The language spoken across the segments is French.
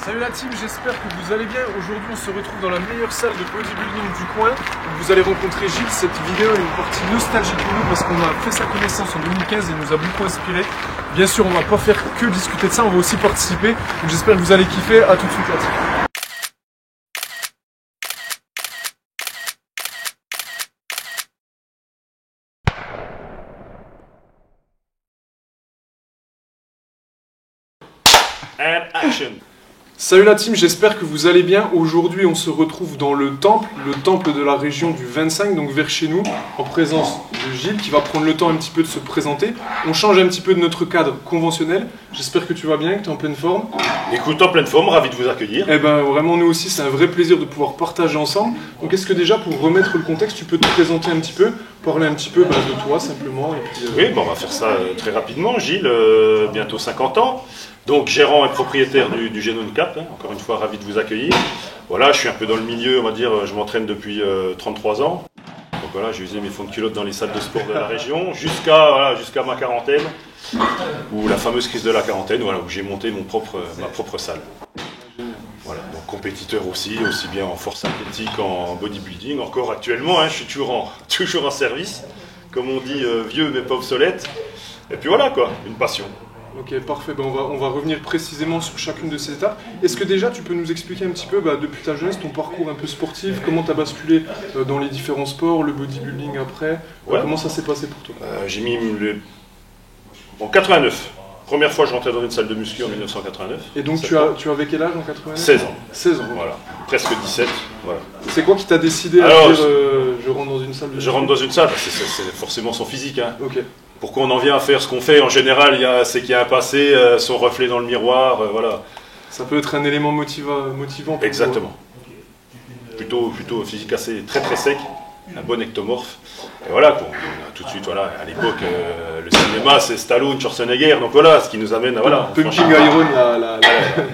Salut la team, j'espère que vous allez bien. Aujourd'hui on se retrouve dans la meilleure salle de bodybuilding du coin. Vous allez rencontrer Gilles. Cette vidéo est une partie nostalgique pour nous parce qu'on a fait sa connaissance en 2015 et nous a beaucoup inspiré. Bien sûr on va pas faire que discuter de ça, on va aussi participer. Donc j'espère que vous allez kiffer. À tout de suite la team. And action. Salut la team, j'espère que vous allez bien. Aujourd'hui on se retrouve dans le temple de la région du 25, donc vers chez nous, en présence de Gilles qui va prendre le temps un petit peu de se présenter. On change un petit peu de notre cadre conventionnel. J'espère que tu vas bien, que tu es en pleine forme. Écoute, en pleine forme, ravi de vous accueillir. Eh ben vraiment nous aussi, c'est un vrai plaisir de pouvoir partager ensemble. Donc est-ce que déjà pour remettre le contexte, tu peux te présenter un petit peu, parler un petit peu de toi simplement et puis, Oui, bon, on va faire ça très rapidement. Gilles, bientôt 50 ans. Donc gérant et propriétaire du Genome Cap, hein. Encore une fois ravi de vous accueillir. Voilà, je suis un peu dans le milieu, on va dire, je m'entraîne depuis 33 ans. Donc voilà, j'ai usé mes fonds de culotte dans les salles de sport de la région jusqu'à ma quarantaine, ou la fameuse crise de la quarantaine, voilà, où j'ai monté ma propre salle. Voilà, donc compétiteur aussi bien en force athlétique, en bodybuilding, encore actuellement, hein, je suis toujours en service, comme on dit, vieux mais pas obsolète. Et puis voilà quoi, une passion. Ok, parfait. Ben, on va revenir précisément sur chacune de ces étapes. Est-ce que déjà tu peux nous expliquer un petit peu, depuis ta jeunesse, ton parcours un peu sportif, comment tu as basculé dans les différents sports, le bodybuilding après, comment ça s'est passé pour toi? J'ai mis en 89. Première fois je rentrais dans une salle de muscu en 1989. Et donc tu avais quel âge en 89? 16 ans. 16 ans. Voilà, presque 17. Voilà. C'est quoi qui t'a décidé à dire je rentre dans une salle de muscu? Je rentre dans une salle, c'est forcément son physique. Hein. Ok. Pourquoi on en vient à faire ce qu'on fait? En général, c'est qu'il y a un passé, son reflet dans le miroir, voilà. Ça peut être un élément motivant. Pour exactement. Plutôt physique assez très sec, un bon ectomorphe. Et voilà, on a tout de suite, voilà, à l'époque, le cinéma c'est Stallone, Schwarzenegger, donc voilà, ce qui nous amène à voilà. Pumping Iron,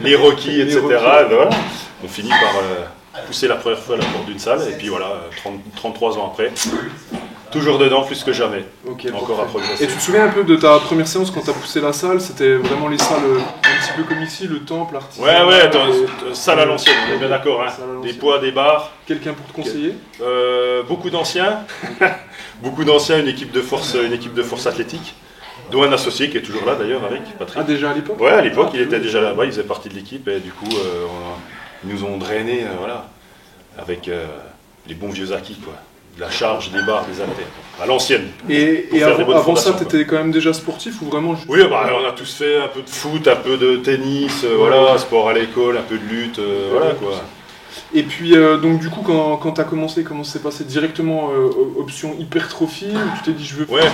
les Rocky, etc. Rocky. Voilà. On finit par pousser la première fois à la porte d'une salle, et puis voilà, 33 ans après. Toujours dedans, plus que jamais. Okay, encore à progresser. Et tu te souviens un peu de ta première séance quand tu as poussé la salle? C'était vraiment les salles un petit peu comme ici, le temple, l'artisanat. Ouais, salle à l'ancienne, on est bien d'accord. Hein. Des poids, des barres. Quelqu'un pour te conseiller? Beaucoup d'anciens. Beaucoup d'anciens, une équipe de force athlétique. Dont un associé qui est toujours là d'ailleurs avec Patrick. Ah, déjà à l'époque? Ouais, à l'époque, il était déjà là-bas, il faisait partie de l'équipe et du coup, ils nous ont drainés avec les bons vieux acquis, quoi. La charge, des barres, des haltères, à l'ancienne. Et avant ça, tu étais quand même déjà sportif ou vraiment juste... Oui, on a tous fait un peu de foot, un peu de tennis, voilà, sport à l'école, un peu de lutte, voilà quoi. Et puis, donc du coup, quand tu as commencé, comment s'est passé? Directement option hypertrophie ou tu t'es dit je veux pousser?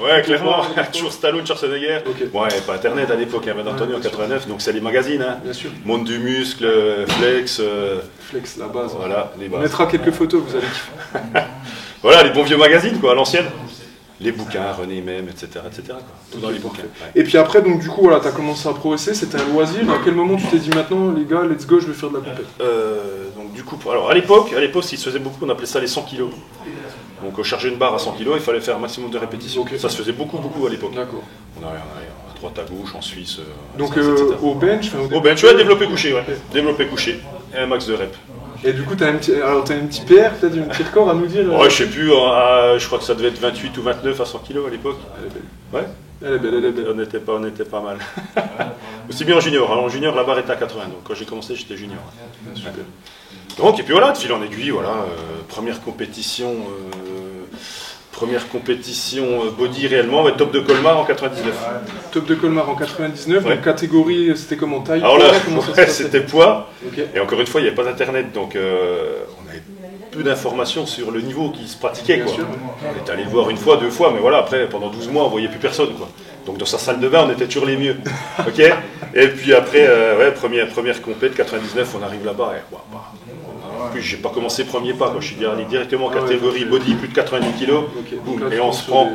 Ouais, clairement, toujours Stallone, Schwarzenegger. Okay. Ouais, pas internet à l'époque, hein, Antonio en 89, donc c'est les magazines, hein. Bien sûr. Monde du muscle, Flex. Flex, la base. Voilà, les bases. On mettra quelques photos, vous allez kiffer. Voilà, les bons vieux magazines, quoi, à l'ancienne. Les bouquins, René même, etc. Quoi. Tout dans les bouquins. Ouais. Et puis après, donc du coup, voilà, tu as commencé à progresser, c'était un loisir. À quel moment tu t'es dit maintenant, les gars, let's go, je vais faire de la compète? Donc du coup, alors à l'époque, ce qui se faisait beaucoup, on appelait ça les 100 kg. Donc charger une barre à 100 kg, il fallait faire un maximum de répétitions. Okay. Ça se faisait beaucoup à l'époque. D'accord. On a à droite, à gauche, en Suisse. Donc au bench, au bench, ouais, développé couché, ouais. Développé couché, et un max de rep. Et du coup, t'as un petit PR, peut-être un petit record à nous dire? Ouais, je sais plus, je crois que ça devait être 28 ou 29 à 100 kg à l'époque. Elle est belle. Ouais. Elle est belle. On était pas mal. Aussi bien en junior. Alors en junior, la barre était à 80, donc quand j'ai commencé, j'étais junior. Super. Donc, et puis voilà, de fil en aiguille, voilà, première compétition body réellement, ouais, top de Colmar en 99. Top de Colmar en 99, ouais. Donc catégorie, c'était comment, taille? Alors là, c'était poids, okay. Et encore une fois, il n'y avait pas d'internet, donc on avait peu d'informations sur le niveau qui se pratiquait, quoi. On est allé le voir une fois, 2 fois, mais voilà, après, pendant 12 mois, on ne voyait plus personne, quoi. Donc dans sa salle de bain, on était toujours les mieux, ok. Et puis après, première compète, 99, on arrive là-bas, et en plus, j'ai pas commencé premier pas, quoi. Je suis allé directement en catégorie body, plus de 90 kg, boum, et on se prend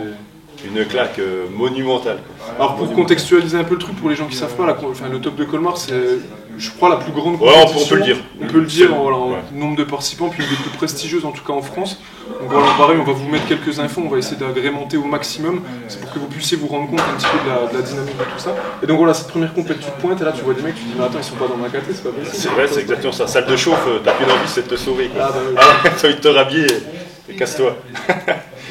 une claque monumentale, quoi. Alors pour contextualiser un peu le truc, pour les gens qui ne savent pas, le top de Colmar, c'est je crois, la plus grande Ouais, compétition. on peut le dire. On peut le dire, voilà, en Ouais. nombre de participants, puis une des plus prestigieuses, en tout cas en France. Donc voilà, pareil, on va vous mettre quelques infos, on va essayer d'agrémenter au maximum. C'est pour que vous puissiez vous rendre compte un petit peu de la dynamique de tout ça. Et donc voilà, cette première compétition, tu te pointes, et là tu vois des mecs, tu te dis, mais attends, ils sont pas dans ma caté, c'est pas possible. C'est vrai, c'est exactement ça. Salle de chauffe, t'as qu'une envie, c'est de te sauver. Quoi. Ah, bah, oui. Ah, t'as envie de te rhabiller et casse-toi.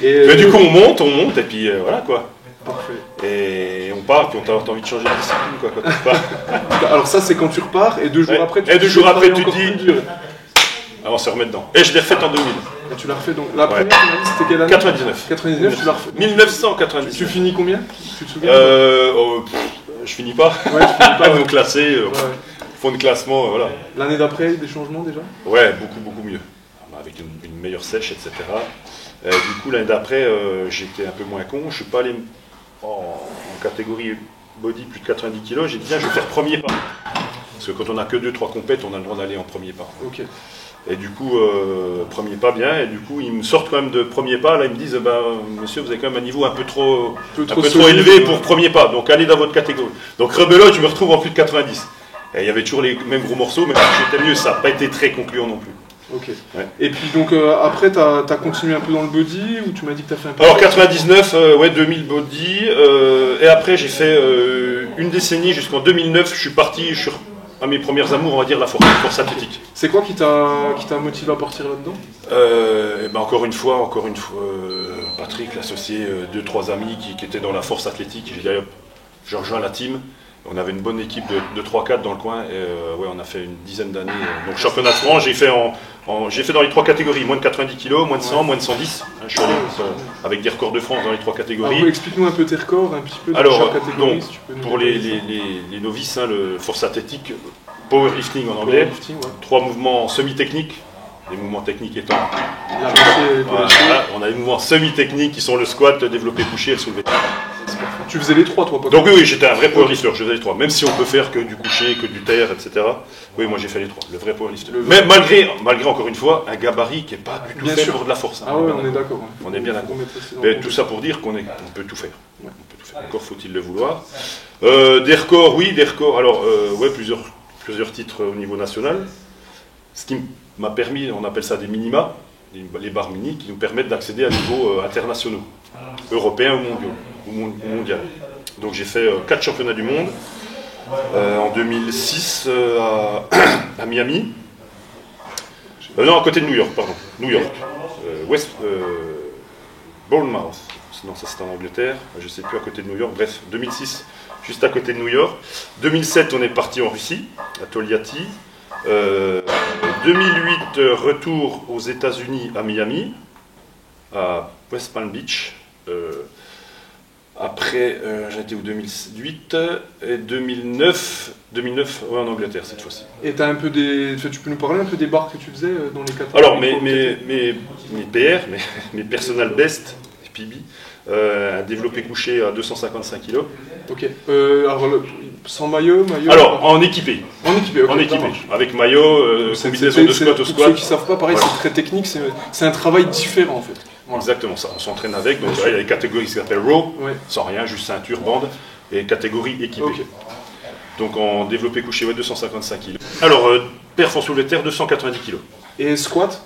Et, Mais du coup, on monte, et puis voilà quoi. parfait. Et on part, puis t'as envie de changer de discipline quoi quand tu pars. Alors ça, c'est quand tu repars, et 2 jours Ouais. après, Et 2 jours après, tu te encore dis- plus dur. Ah, on se remet dedans. Et je l'ai refaite en 2000. Et tu l'as refait donc. La Ouais. première, tu m'as dit, c'était quelle année 99. 99, tu l'as refait. 1999. Tu finis combien? Tu te souviens? Je finis pas. Ouais, tu finis pas. Ils Ouais. vont classer, Ouais. font de classement, voilà. L'année d'après, des changements déjà? Ouais, beaucoup mieux. Avec une meilleure sèche, etc. Du coup, l'année d'après, j'étais un peu moins con. Je suis pas allé en catégorie body plus de 90 kg. J'ai dit, tiens, je vais faire premier pas. Parce que quand on a que 2-3 compètes, on a le droit d'aller en premier pas. Ok. Et du coup, premier pas bien. Et du coup, ils me sortent quand même de premier pas. Là, ils me disent, bah, monsieur, vous avez quand même un niveau un peu trop solide, élevé pour premier pas. Donc, allez dans votre catégorie. Donc, rebelote, je me retrouve en plus de 90. Et il y avait toujours les mêmes gros morceaux, mais j'étais mieux. Ça n'a pas été très concluant non plus. Ok. Ouais. Et puis donc après, t'as continué un peu dans le body ou tu m'as dit que t'as fait un peu. Alors 99, ouais 2000 body, et après j'ai fait une décennie jusqu'en 2009. Je suis parti, à mes premières amours, on va dire la force athlétique. C'est quoi qui t'a motivé à partir là-dedans? Et ben encore une fois, Patrick, l'associé, 2-3 amis qui étaient dans la force athlétique. J'ai dit allez, hop, je rejoins la team. On avait une bonne équipe de 3-4 dans le coin, et ouais, on a fait une dizaine d'années. Donc championnat de France, j'ai fait dans les 3 catégories, moins de 90 kg, moins de 100, moins de 110. Je suis allé avec des records de France dans les 3 catégories. Alors, explique-nous un peu tes records, un petit peu de Alors, chaque catégorie, donc, si tu peux nous pour détailler les novices, hein, le force athlétique, powerlifting en anglais, Powerlifting, ouais. 3 mouvements semi-techniques, les mouvements techniques étant... La moitié, Voilà, on a les mouvements semi-techniques qui sont le squat, le développé couché et le soulevé. Tu faisais les 3 toi, pas Donc oui, j'étais un vrai powerlifter, je faisais les 3. Même si on peut faire que du couché, que du terre, etc. Oui, moi j'ai fait les 3, le vrai powerlifter. Mais malgré encore une fois, un gabarit qui n'est pas du tout Bien fait sûr. pour de la force. Hein, Ah ouais, on est d'accord. Ouais. On est bien d'accord. Faut mettre aussi dans Mais le tout ça pour dire qu'on peut tout faire. Ouais. On peut tout faire. Encore faut-il le vouloir. Des records, oui, des records. Alors, ouais, plusieurs titres au niveau national. Ce qui m'a permis, on appelle ça des minima, les barres mini, qui nous permettent d'accéder à niveaux internationaux, européens ou mondiaux. Donc j'ai fait 4 championnats du monde en 2006 à Miami. Non, à côté de New York, pardon. New York. Bournemouth. Non, ça c'est en Angleterre. Je ne sais plus, à côté de New York. Bref, 2006, juste à côté de New York. 2007, on est parti en Russie, à Tolyatti. 2008, retour aux États-Unis à Miami, à West Palm Beach. Après, j'ai été au 2008 et 2009 ouais, en Angleterre cette fois-ci. Et t'as un peu tu peux nous parler un peu des barres que tu faisais dans les catégories? Alors, mes PR, mes personal best, les PB, un développé couché à 255 kg. Ok. Alors, sans maillot. Alors, en équipé. En équipé, ok. En ça équipé. marche. Avec maillot, combinaison de squat au Pour squat. ceux qui savent pas, pareil, Voilà. c'est très technique, c'est un travail différent en fait. Voilà. Exactement ça, on s'entraîne avec. Donc, il y a des catégories qui s'appellent raw, Ouais. sans rien, juste ceinture, bande, et catégorie équipée. Ok. Donc, en développé couché, ouais, 255 kg. Alors, perf en soulevé de terre, 290 kg. Et squat?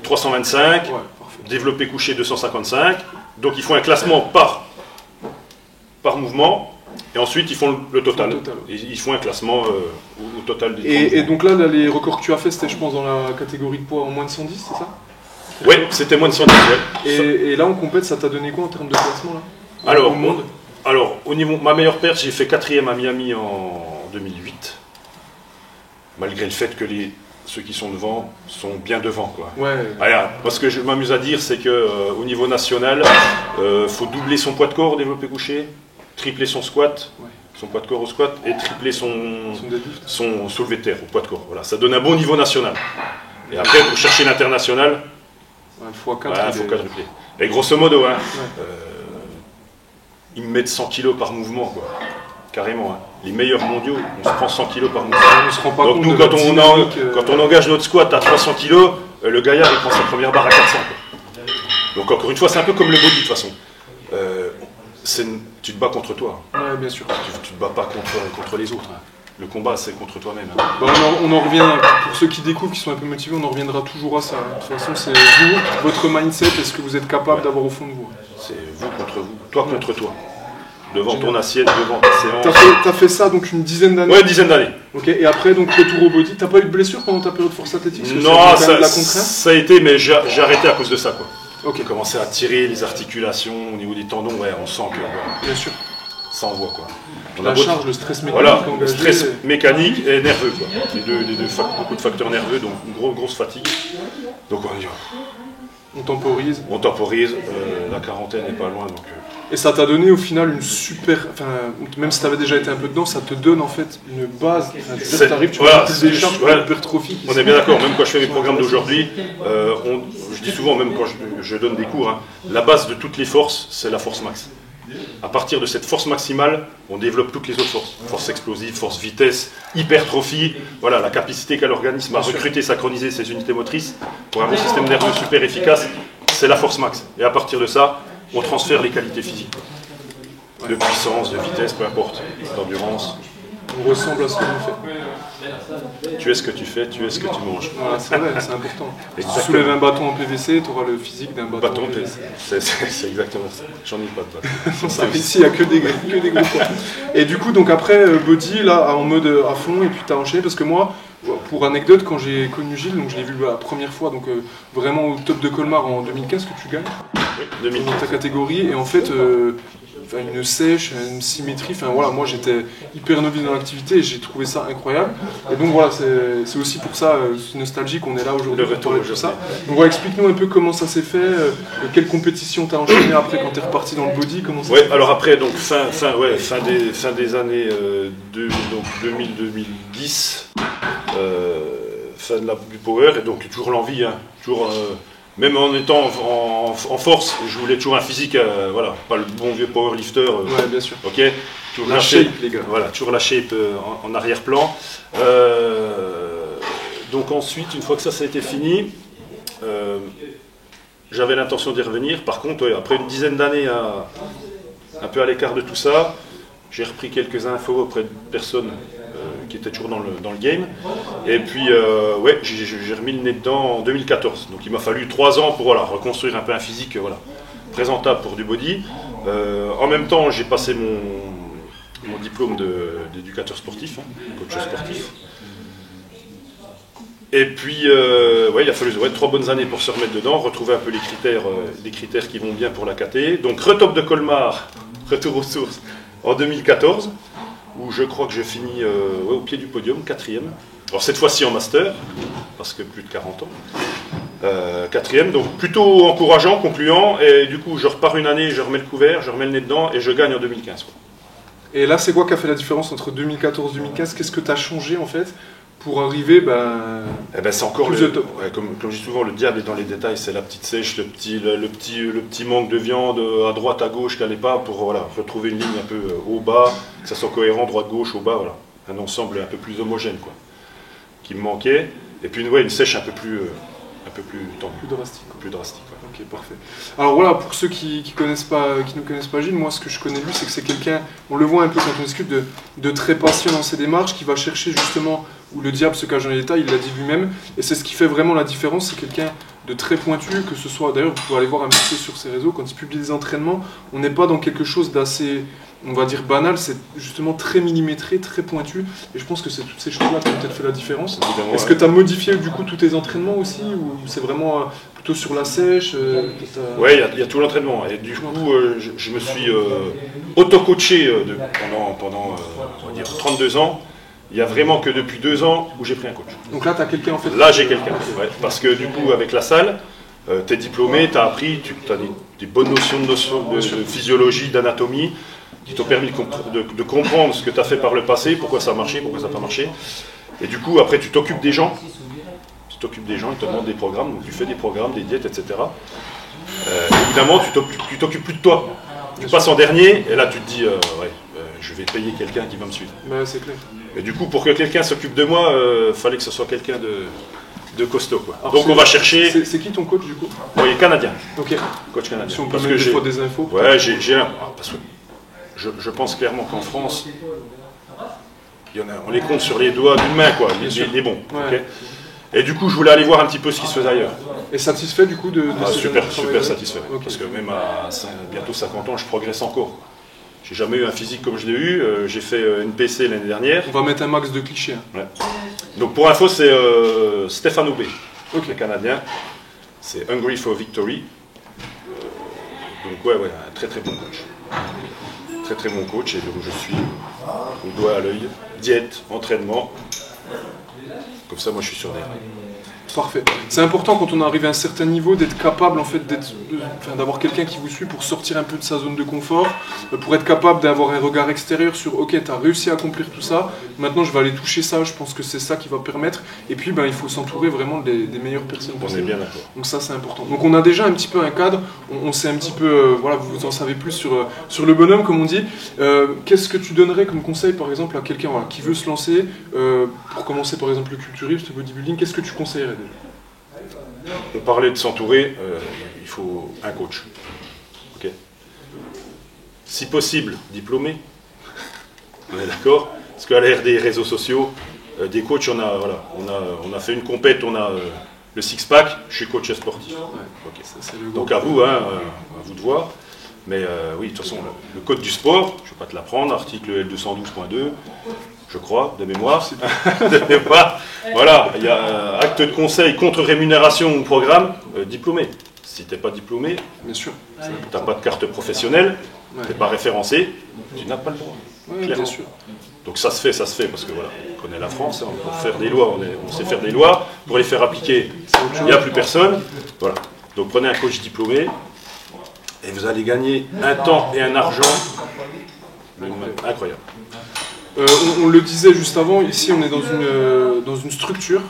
325, Ouais, parfait. développé couché 255. Donc ils font un classement par mouvement, et ensuite ils font le total. Ils font un classement au total des Et donc là, les records que tu as fait, c'était je pense dans la catégorie de poids en moins de 110, c'est ça? Oui, c'était moins de 110. Ouais. Et là, on compète, ça t'a donné quoi en termes de classement là? Alors, au monde? Alors, au niveau, ma meilleure perte, j'ai fait 4e à Miami en 2008, malgré le fait que ceux qui sont devant sont bien devant, quoi. Ouais. Voilà. Moi, ce que je m'amuse à dire, c'est que au niveau national, faut doubler son poids de corps au développé couché, tripler son squat, Ouais. son poids de corps au squat, et tripler son deadlift. son soulevé de terre au poids de corps. Voilà, ça donne un bon niveau national. Et après, pour chercher l'international, Ouais, x4. il faut quadrupler. Et grosso modo, hein, ils me mettent 100 kg par mouvement, quoi. Carrément. Hein. Les meilleurs mondiaux, on se prend 100 kg par mouvement. On se rend pas Donc compte nous, de quand la on, dynamique, quand on engage notre squat à 300 kg, le gaillard, il prend sa première barre à 400. Quoi. Donc encore une fois, c'est un peu comme le body de toute façon. Tu te bats contre toi. Ouais, bien sûr. Tu te bats pas contre les autres. Hein. Le combat, c'est contre toi-même. Hein. Bah, on en revient, pour ceux qui découvrent, qui sont un peu motivés, on en reviendra toujours à ça. De toute façon, c'est vous, votre mindset, est-ce que vous êtes capable d'avoir au fond de vous? C'est vous contre vous, toi contre toi. Devant ton assiette, devant ta séance. T'as fait ça donc une dizaine d'années? Ouais, une dizaine d'années. Ok, et après, donc retour au body. T'as pas eu de blessure pendant ta période force athlétique? Non, ça a été, mais j'ai arrêté à cause de ça, quoi. Ok. J'ai commencé à tirer les articulations au niveau des tendons, ouais, on sent que. Bien sûr. Ça envoie, quoi. La charge, le stress mécanique. Voilà, le stress mécanique et nerveux, quoi. Les deux beaucoup de facteurs nerveux, donc une grosse fatigue. Donc on temporise. On temporise, la quarantaine n'est pas loin, donc. Et ça t'a donné au final une super. Enfin, même si tu avais déjà été un peu dedans, ça te donne en fait une base. Enfin, tu arrives, tu vois, plus des charges, l'hypertrophie. On est bien d'accord, même quand je fais mes programmes d'aujourd'hui, je dis souvent, même quand je donne des cours, hein, la base de toutes les forces, c'est la force max. À partir de cette force maximale, on développe toutes les autres forces. Force explosive, force vitesse, hypertrophie. Voilà, la capacité qu'a l'organisme à recruter, synchroniser ses unités motrices pour un système nerveux super efficace, c'est la force max. Et à partir de ça, on transfère les qualités physiques. De puissance, de vitesse, peu importe. D'endurance. On ressemble à ce que l'on fait. Tu es ce que tu fais, tu es ce que tu manges. Voilà, c'est vrai, c'est important. Si tu soulèves un bâton en PVC, tu auras le physique d'un bâton en PVC. C'est exactement ça. J'en ai pas de bâton. Ici, il n'y a que des gros corps. Et du coup, donc après, body, là, en mode à fond, et puis tu as enchaîné, parce que moi, pour anecdote, quand j'ai connu Gilles, donc je l'ai vu la première fois, donc vraiment au top de Colmar en 2015 que tu gagnes. Oui, 2015. Dans ta catégorie, et en fait, une sèche, une symétrie, enfin voilà, moi j'étais hyper novice dans l'activité et j'ai trouvé ça incroyable. Et donc voilà, c'est aussi pour ça, c'est nostalgique, on est là aujourd'hui pour parler de tout ça. Donc voilà, explique-nous un peu comment ça s'est fait, quelle compétition t'as enchaîné après quand t'es reparti dans le body, comment ça s'est fait. Alors après, donc fin des années 2000-2010, fin du power, et donc toujours l'envie, hein, toujours... même en étant en force, je voulais toujours un physique, voilà, pas le bon vieux powerlifter. Ouais, bien sûr. Ok. La shape, les gars. Voilà, toujours la shape en arrière-plan. Donc ensuite, une fois que ça a été fini, j'avais l'intention d'y revenir. Par contre, ouais, après une dizaine d'années un peu à l'écart de tout ça, j'ai repris quelques infos auprès de personnes qui étaient toujours dans le game. Et puis, ouais, j'ai remis le nez dedans en 2014. Donc il m'a fallu 3 ans pour reconstruire un peu un physique présentable pour du body. En même temps, j'ai passé mon diplôme d'éducateur sportif, coach sportif. Et puis, ouais, il a fallu 3 bonnes années pour se remettre dedans, retrouver un peu les critères qui vont bien pour la KT. Donc, retop de Colmar, retour aux sources en 2014. Où je crois que j'ai fini au pied du podium, 4e. Alors cette fois-ci en master, parce que plus de 40 ans. 4e, donc plutôt encourageant, concluant, et du coup je repars une année, je remets le couvert, je remets le nez dedans, et je gagne en 2015. Quoi. Et là, c'est quoi qui a fait la différence entre 2014 et 2015? Qu'est-ce que tu as changé en fait pour arriver c'est encore comme je dis souvent, le diable est dans les détails, c'est la petite sèche, le petit manque de viande à droite, à gauche qui n'allait pas pour retrouver une ligne un peu haut-bas, que ça soit cohérent, droite-gauche, au-bas, voilà. Un ensemble un peu plus homogène, quoi, qui me manquait. Et puis une sèche un peu plus tendue. Plus drastique. Ok, parfait. Alors voilà, pour ceux qui ne connaissent pas Gilles, moi ce que je connais de lui, c'est que c'est quelqu'un, on le voit un peu quand on discute, de très patient dans ses démarches, qui va chercher justement où le diable se cache dans les détails, il l'a dit lui-même, et c'est ce qui fait vraiment la différence, c'est quelqu'un de très pointu, que ce soit, d'ailleurs vous pouvez aller voir un petit peu sur ses réseaux, quand il publie des entraînements, on n'est pas dans quelque chose d'assez, on va dire banal, c'est justement très millimétré, très pointu, et je pense que c'est toutes ces choses-là qui ont peut-être fait la différence. Est-ce que tu as modifié du coup tous tes entraînements aussi, ou c'est vraiment plutôt sur la sèche Oui, il y a tout l'entraînement, et du coup je me suis auto-coaché pendant on va dire 32 ans. Il n'y a vraiment que depuis 2 ans où j'ai pris un coach. Donc là, tu as quelqu'un en fait? Là, j'ai quelqu'un, ouais, parce que du coup, avec la salle, tu es diplômé, tu as appris, tu as des bonnes notions de physiologie, d'anatomie, qui t'ont permis de comprendre ce que tu as fait par le passé, pourquoi ça a marché, pourquoi ça n'a pas marché. Et du coup, après, tu t'occupes des gens. Tu t'occupes des gens, ils te demandent des programmes, donc tu fais des programmes, des diètes, etc. Évidemment, tu t'occupes plus de toi. Tu passes en dernier, et là, tu te dis, je vais payer quelqu'un qui va me suivre. Ouais, c'est clair. Et du coup, pour que quelqu'un s'occupe de moi, fallait que ce soit quelqu'un de costaud, quoi. Alors, donc on va chercher... C'est qui ton coach, du coup? Oui, canadien. Ok. Coach canadien. Si on peut mettre des fois des infos. Ouais, j'ai un... Parce que je pense clairement qu'en France, on les compte sur les doigts d'une main, quoi, les bons. Ouais. Okay. Et du coup, je voulais aller voir un petit peu ce qui se faisait ailleurs. Et satisfait du coup de super satisfait. Okay. Parce que même à bientôt 50 ans, je progresse encore. J'ai jamais eu un physique comme je l'ai eu. J'ai fait une PC l'année dernière. On va mettre un max de clichés. Hein. Ouais. Donc pour info, c'est Stéphane Aubé, le Canadien. C'est Hungry for Victory. Donc ouais, un très bon coach. Très bon coach. Et donc je suis au doigt à l'œil. Diète, entraînement. Comme ça, moi, je suis sur des rails. Parfait. C'est important quand on arrive à un certain niveau d'être capable en fait d'avoir quelqu'un qui vous suit pour sortir un peu de sa zone de confort, pour être capable d'avoir un regard extérieur sur ok, tu as réussi à accomplir tout ça, maintenant je vais aller toucher ça, je pense que c'est ça qui va permettre, et puis il faut s'entourer vraiment des meilleures personnes possibles. On est bien d'accord. Donc ça c'est important. Donc on a déjà un petit peu un cadre, on sait un petit peu, voilà, vous en savez plus sur le bonhomme comme on dit. Qu'est-ce que tu donnerais comme conseil par exemple à quelqu'un qui veut se lancer, pour commencer par exemple le culturisme, le bodybuilding, qu'est-ce que tu conseillerais? On parlait de s'entourer, il faut un coach. Okay. Si possible, diplômé. On est d'accord? Parce qu'à l'ère des réseaux sociaux, des coachs, on a fait une compète, on a le six-pack, je suis coach sportif. Ouais. Okay. Ça, donc à vous de voir. Mais oui, de toute façon, le code du sport, je ne vais pas te l'apprendre, article L212.2, je crois, de mémoire. Voilà, il y a acte de conseil contre rémunération ou programme, diplômé. Si tu n'es pas diplômé, bien sûr, tu n'as pas de carte professionnelle, tu n'es pas référencé, tu n'as pas le droit. Ouais, bien sûr. Donc ça se fait, parce que voilà, on connaît la France, on peut faire des lois, on sait faire des lois, pour les faire appliquer, il n'y a plus personne. Voilà. Donc prenez un coach diplômé, et vous allez gagner un temps et un argent incroyable. On le disait juste avant, ici on est dans une structure.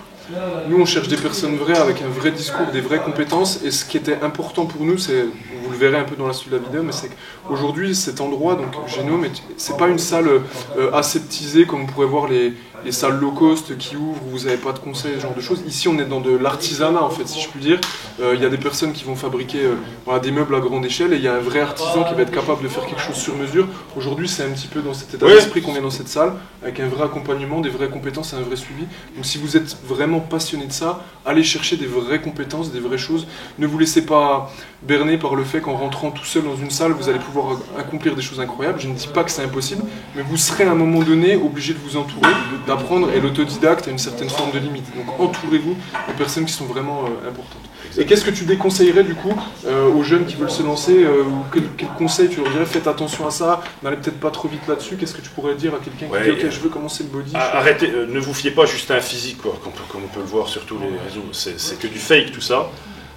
Nous on cherche des personnes vraies avec un vrai discours, des vraies compétences. Et ce qui était important pour nous, c'est, vous le verrez un peu dans la suite de la vidéo, mais c'est qu'aujourd'hui cet endroit, donc Génome, c'est pas une salle aseptisée comme on pourrait voir les salles low cost qui ouvrent, où vous n'avez pas de conseils, ce genre de choses. Ici on est dans de l'artisanat en fait, si je puis dire. Il y a des personnes qui vont fabriquer des meubles à grande échelle, et il y a un vrai artisan qui va être capable de faire quelque chose sur mesure. Aujourd'hui c'est un petit peu dans cet état d'esprit qu'on est dans cette salle, avec un vrai accompagnement, des vraies compétences et un vrai suivi. Donc si vous êtes vraiment passionné de ça, allez chercher des vraies compétences, des vraies choses. Ne vous laissez pas berner par le fait qu'en rentrant tout seul dans une salle, vous allez pouvoir accomplir des choses incroyables. Je ne dis pas que c'est impossible, mais vous serez à un moment donné obligé de vous entourer, d'apprendre, et l'autodidacte a une certaine forme de limite. Donc entourez-vous de personnes qui sont vraiment importantes. Et qu'est-ce que tu déconseillerais du coup aux jeunes qui veulent se lancer, ou quel conseil tu leur dirais? Faites attention à ça, n'allez peut-être pas trop vite là-dessus. Qu'est-ce que tu pourrais dire à quelqu'un qui dit ok, je veux commencer le body? Arrêtez, ne vous fiez pas juste à un physique, quoi, comme on peut le voir sur tous les réseaux. C'est que du fake tout ça.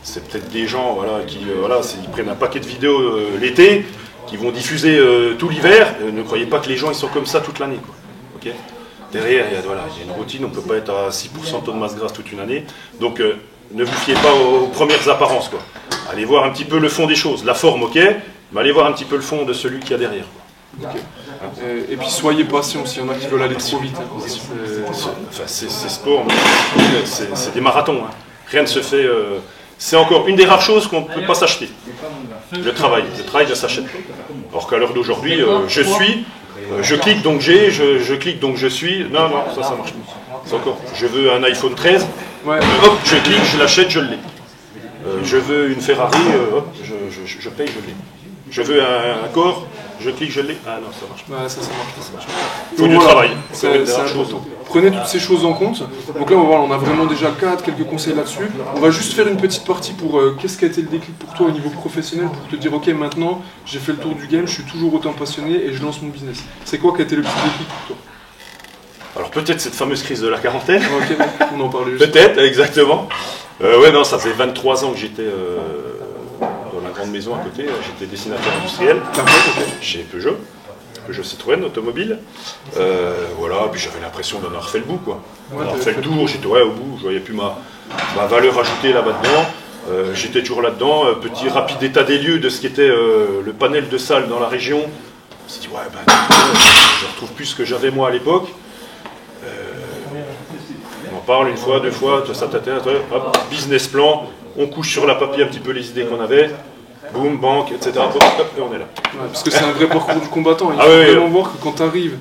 C'est peut-être des gens ils prennent un paquet de vidéos l'été, qui vont diffuser tout l'hiver. Ne croyez pas que les gens ils sont comme ça toute l'année, quoi. Okay. Derrière, il y a une routine, on ne peut pas être à 6% de taux de masse grasse toute une année. Donc ne vous fiez pas aux premières apparences, quoi. Allez voir un petit peu le fond des choses. La forme, ok, mais allez voir un petit peu le fond de celui qu'il y a derrière, quoi. Okay. Et puis soyez patient, s'il y en a qui veulent aller trop vite. C'est sport, c'est des marathons. Hein. Rien ne se fait. C'est encore une des rares choses qu'on ne peut pas s'acheter. Le travail ça s'achète. Alors qu'à l'heure d'aujourd'hui, je clique donc je clique donc je suis. Non, ça marche pas. C'est encore. Je veux un iPhone 13. Ouais. Hop, je clique, je l'achète, je l'ai. Je veux une Ferrari, je paye, je l'ai. Je veux un corps, je clique, je l'ai. Ah non, ça marche pas. Ouais, ça marche pas. Il faut du travail. C'est important. Prenez toutes ces choses en compte. Donc là, on a vraiment déjà quelques conseils là-dessus. On va juste faire une petite partie pour qu'est-ce qui a été le déclic pour toi au niveau professionnel, pour te dire ok, maintenant j'ai fait le tour du game, je suis toujours autant passionné et je lance mon business. C'est quoi qui a été le petit déclic pour toi? Alors peut-être cette fameuse crise de la quarantaine. Ok, on en parlait juste. Peut-être, exactement. Ça faisait 23 ans que j'étais dans la grande maison à côté. J'étais dessinateur industriel chez Peugeot Citroën Automobile. Puis j'avais l'impression d'en avoir fait le bout, quoi. D'avoir fait le tour, j'étais au bout, je voyais plus ma valeur ajoutée là-dedans. J'étais toujours là-dedans. Petit rapide état des lieux de ce qu'était le panel de salles dans la région. Je me suis dit, je retrouve plus ce que j'avais moi à l'époque. On en parle une fois, deux fois, hop, business plan, on couche sur la papier un petit peu les idées qu'on avait, boum, banque, etc. Hop, et on est là. Ouais, parce que c'est un vrai parcours du combattant. Il faut vraiment voir que quand tu arrives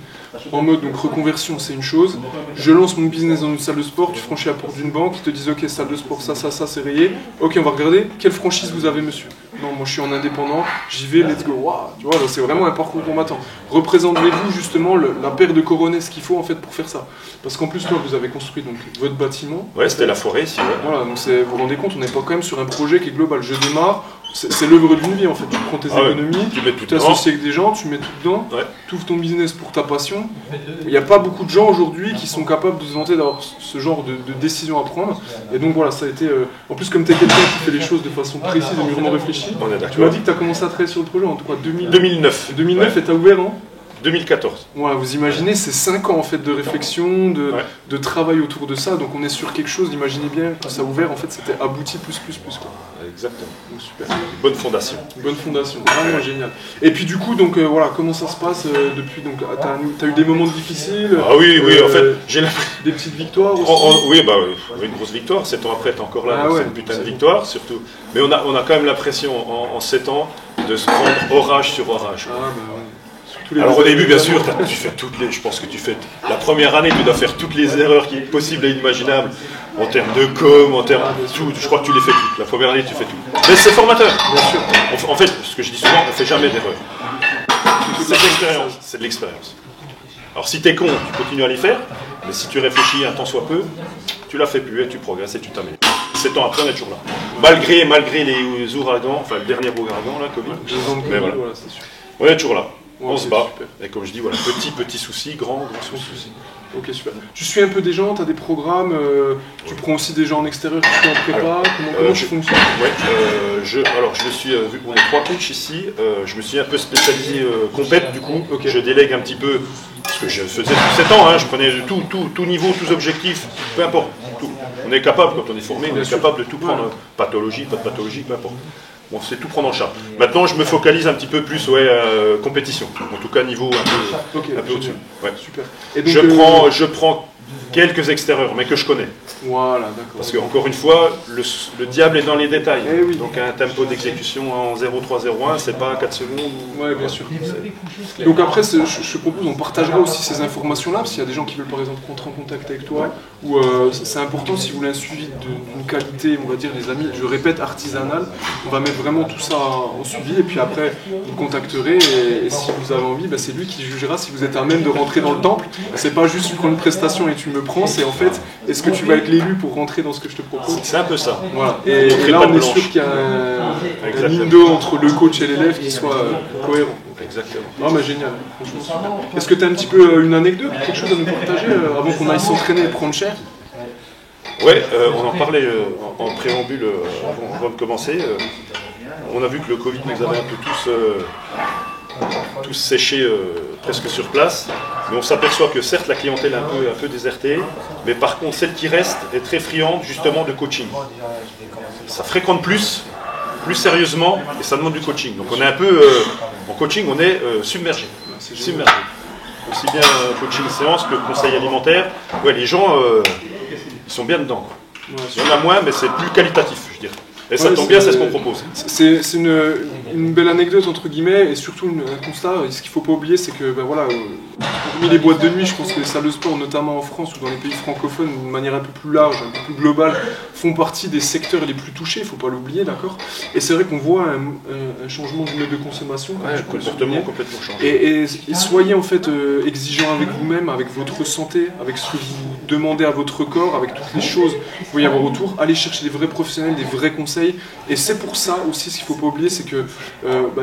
en mode donc reconversion, c'est une chose. Je lance mon business dans une salle de sport, tu franchis la porte d'une banque, ils te disent ok, salle de sport, ça, c'est rayé. Ok, on va regarder, quelle franchise vous avez, monsieur? Non, moi je suis en indépendant, j'y vais, let's go. Waouh, tu vois, c'est vraiment un parcours combattant. Représentez-vous justement la paire de coronets, ce qu'il faut en fait pour faire ça. Parce qu'en plus, toi, vous avez construit donc votre bâtiment. Ouais, c'était la forêt ici. Ouais. Voilà, donc vous vous rendez compte, on n'est pas quand même sur un projet qui est global. Je démarre. C'est l'œuvre d'une vie en fait, tu prends tes économies, tu t'associes avec des gens, tu mets tout dedans, tu ouvres ton business pour ta passion. Il n'y a pas beaucoup de gens aujourd'hui qui sont capables de se vanter d'avoir ce genre de décision à prendre. Et donc voilà, ça a été... En plus comme tu es quelqu'un qui fait les choses de façon précise et mûrement réfléchie, tu m'as dit que tu as commencé à travailler sur le projet en 2009. 2009 et tu as ouvert en 2014. Voilà, vous imaginez, c'est 5 ans en fait de réflexion, de travail autour de ça, donc on est sur quelque chose, imaginez bien, quand ça a ouvert, en fait c'était abouti plus quoi. Exactement. Donc, super. Une bonne fondation. Une bonne fondation, vraiment génial. Et puis du coup, donc voilà, comment ça se passe depuis, donc t'as eu des moments difficiles? Ah oui, en fait, j'ai des petites victoires aussi. Oui, une grosse victoire, 7 ans après t'es encore là, c'est une putain de victoire, surtout. Mais on a quand même l'impression en 7 ans de se prendre orage sur orage. Ah bah ouais. Alors au début, bien sûr, je pense que tu fais la première année, tu dois faire toutes les erreurs qui sont possibles et inimaginables en termes de com, en termes de tout. Je crois que tu les fais toutes. La première année, tu fais tout. Mais c'est formateur. Bien sûr. En fait, ce que je dis souvent, on ne fait jamais d'erreur. C'est de l'expérience. C'est de l'expérience. Alors si tu es con, tu continues à les faire, mais si tu réfléchis un tant soit peu, tu la fais plus et tu progresses et tu t'améliores. 7 ans après, on est toujours là. Malgré les ouragans, enfin le dernier ouragan, là, Covid. Mais voilà, c'est sûr. On est toujours là. On se bat, super. Et comme je dis, voilà, petit souci, grand souci. Ok, super. Tu suis un peu des gens, tu as des programmes, tu prends aussi des gens en extérieur qui sont en prépa, comment tu fonctionnes? Alors je me suis, vu qu'on est 3 coachs ici, je me suis un peu spécialisé compète du coup, je délègue un petit peu, parce que je faisais depuis 7 ans, je prenais tout niveau, tous objectifs, peu importe, tout. On est capable, quand on est formé, on est capable de tout prendre, pathologie, pas de pathologie, peu importe. On sait tout prendre en charge. Maintenant, je me focalise un petit peu plus compétition. En tout cas, niveau un peu au-dessus. Ouais. Super. Et donc, je prends quelques extérieurs, mais que je connais. Voilà, d'accord. Parce qu'encore une fois, le diable est dans les détails. Oui. Donc un tempo d'exécution en 0,3,0,1, c'est pas 4 secondes. Oui, bien sûr. Donc après, je propose, on partagera aussi ces informations-là, parce qu'il y a des gens qui veulent par exemple rentrer en contact avec toi, ou c'est important si vous voulez un suivi d'une qualité, on va dire, les amis, je répète, artisanale, on va mettre vraiment tout ça en suivi, et puis après, vous contacterez, et si vous avez envie, c'est lui qui jugera si vous êtes à même de rentrer dans le temple. C'est pas juste tu prends une prestation et tu me prends, c'est en fait, est-ce que tu vas être l'élu pour rentrer dans ce que je te propose? C'est un peu ça. Voilà. Et là, on est sûr qu'il y a un ligne d'eau entre le coach et l'élève qui soit cohérent. Exactement. Non, mais génial, franchement super. Est-ce que tu as un petit peu une anecdote, quelque chose à nous partager avant qu'on aille s'entraîner et prendre cher? Ouais, on en parlait en préambule avant de commencer. On a vu que le Covid nous avait un peu tous séchés presque sur place. Mais on s'aperçoit que certes la clientèle est un peu désertée, mais par contre celle qui reste est très friande justement de coaching. Ça fréquente plus sérieusement, et ça demande du coaching. Donc on est un peu, en coaching on est submergé. Submergé. Aussi bien coaching séance que conseil alimentaire. Ouais, les gens ils sont bien dedans. Il y en a moins, mais c'est plus qualitatif, je dirais. Et ça tombe bien, c'est ce qu'on propose. C'est une belle anecdote entre guillemets, et surtout un constat. Ce qu'il ne faut pas oublier, c'est que parmi les boîtes de nuit, je pense que les salles de sport, notamment en France ou dans les pays francophones, d'une manière un peu plus large, un peu plus globale, font partie des secteurs les plus touchés. Il ne faut pas l'oublier, d'accord. Et c'est vrai qu'on voit un changement du mode de consommation. Le comportement complètement changé. Et soyez en fait exigeants avec vous-même, avec votre santé, avec ce que vous demandez à votre corps, avec toutes les choses que vous pouvez y avoir autour. Allez chercher des vrais professionnels, des vrais conseils. Et c'est pour ça aussi, ce qu'il ne faut pas oublier, c'est que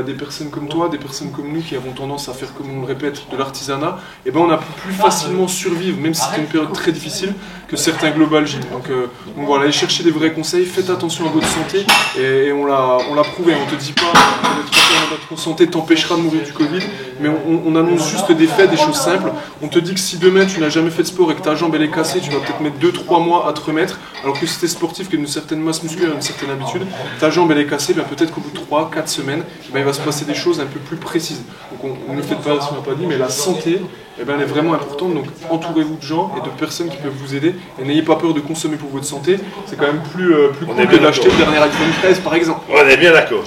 des personnes comme toi, des personnes comme nous qui avons tendance à faire, comme on le répète, de l'artisanat, on a pu plus facilement survivre, même si c'était une période très difficile, que certains Global Gym. Donc voilà, allez chercher des vrais conseils, faites attention à votre santé, et on l'a prouvé. On ne te dit pas que notre santé t'empêchera de mourir du Covid, mais on annonce juste des faits, des choses simples. On te dit que si demain tu n'as jamais fait de sport et que ta jambe elle est cassée, tu vas peut-être mettre 2-3 mois à te remettre, alors que si tu es sportif, que tu as une certaine masse musculaire, une certaine habitude, ta jambe elle est cassée, peut-être qu'au bout de 3-4 semaines, il va se passer des choses un peu plus précises. Donc on ne fait pas, si on n'a pas dit, mais la santé, elle est vraiment importante. Donc entourez-vous de gens et de personnes qui peuvent vous aider, et n'ayez pas peur de consommer pour votre santé. C'est quand même plus cool que d'acheter le dernier iPhone 13 par exemple. On est bien d'accord.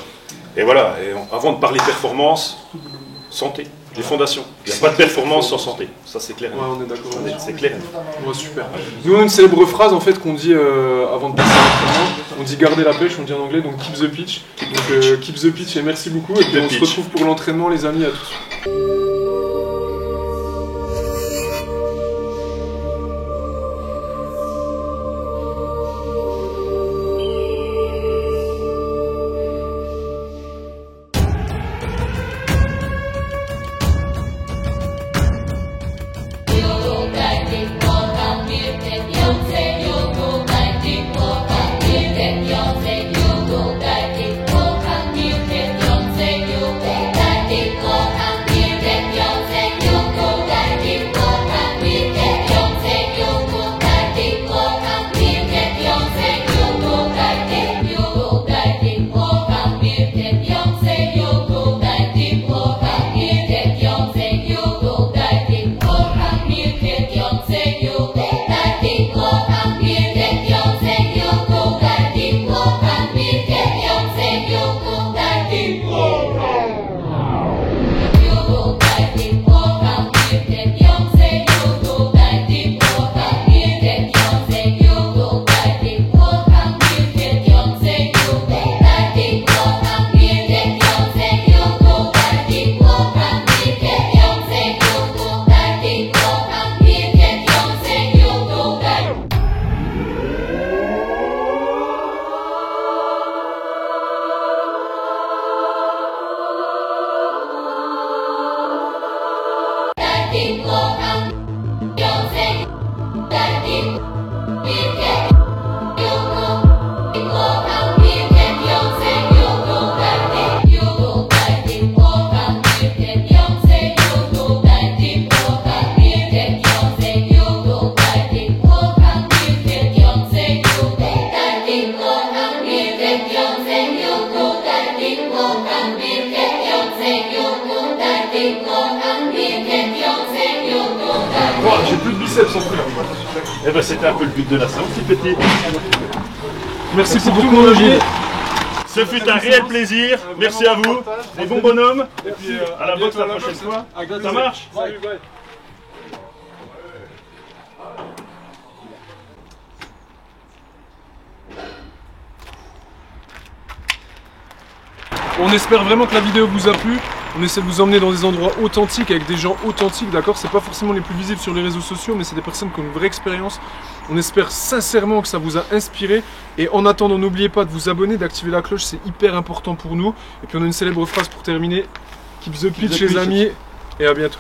Et voilà, avant de parler performance, santé. les fondations. Il n'y a pas de performance sans santé. Ça, c'est clair. Ouais, on est d'accord. C'est clair. Ouais, super. Nous, on a une célèbre phrase en fait qu'on dit avant de passer à l'entraînement. On dit garder la pêche, on dit en anglais, donc keep the pitch. Donc keep the pitch et merci beaucoup. Et puis on se retrouve pour l'entraînement, les amis, à tout de suite. J'ai plus de biceps en plus. Eh ben c'était un peu le but de la séance, petit. Merci pour tout mon Gilles. Ce fut un réel plaisir. Merci à vous. Des bons bonhommes. Et puis à la boxe la prochaine fois. Ça marche? Salut, bye. On espère vraiment que la vidéo vous a plu. On essaie de vous emmener dans des endroits authentiques avec des gens authentiques, d'accord? C'est pas forcément les plus visibles sur les réseaux sociaux, mais c'est des personnes qui ont une vraie expérience. On espère sincèrement que ça vous a inspiré. Et en attendant, n'oubliez pas de vous abonner, d'activer la cloche, c'est hyper important pour nous. Et puis on a une célèbre phrase pour terminer. Keep the pitch, les amis, et à bientôt.